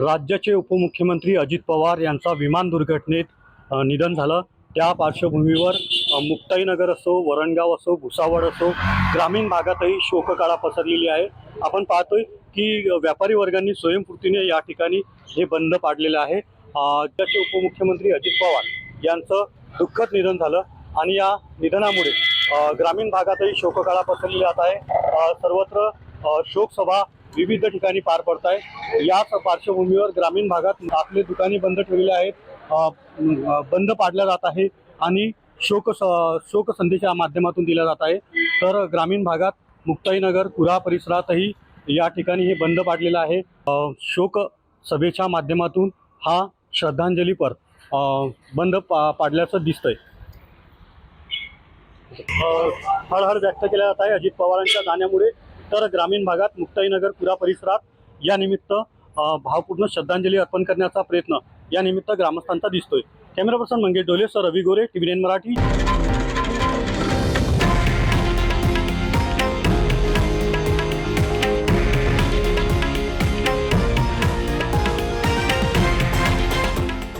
राज्याचे उपमुख्यमंत्री अजित पवार यांचा विमान दुर्घटनेत निधन झालं। त्या पार्श्वभूमीवर मुक्ताईनगर असो, वरणगाव असो, भुसावळ असो, ग्रामीण भागातही शोककळा पसरलेली आहे। आपण पाहतोय की व्यापारी वर्गांनी स्वयंस्फूर्तीने या ठिकाणी हे बंद पाडलेलं आहे। राज्याचे उपमुख्यमंत्री अजित पवार यांचं दुःखद निधन झालं आणि या निधनामुळे ग्रामीण भागातही शोककळा पसरली जात आहे। सर्वत्र शोकसभा विविध ठिकाणी पार पडत आहे। याच पार्श्वभूमीवर ग्रामीण भागात आपले दुकाने बंद ठेवलेले आहेत, बंद पाडल्या जात आहे आणि शोक संदेशाच्या माध्यमातून दिला जात आहे। तर ग्रामीण भागात मुक्ताईनगर कुरा परिसरातही या ठिकाणी हे बंद पाडलेलं आहे। शोक सभेच्या माध्यमातून हा श्रद्धांजलीपर बंद पाडल्याचं दिसतंय। हळहळ व्यक्त केला जात आहे अजित पवारांच्या जाण्यामुळे। तर ग्रामीण भागात मुक्ताईनगर कुरा परिसरात या निमित्त भावपूर्ण श्रद्धांजली अर्पण करण्याचा प्रयत्न या निमित्त ग्रामस्थांचा दिसतोय। कॅमेरा पर्सन मंगेश डोले सर, रवी गोरे, TVN मराठी।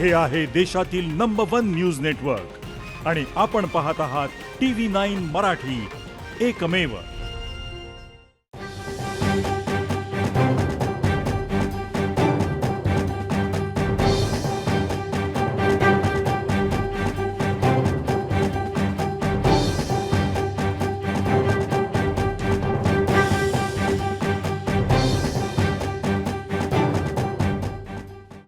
हे आहे देशातील नंबर 1 न्यूज नेटवर्क आणि आपण पाहत आहात TV9 मराठी, एकमेव।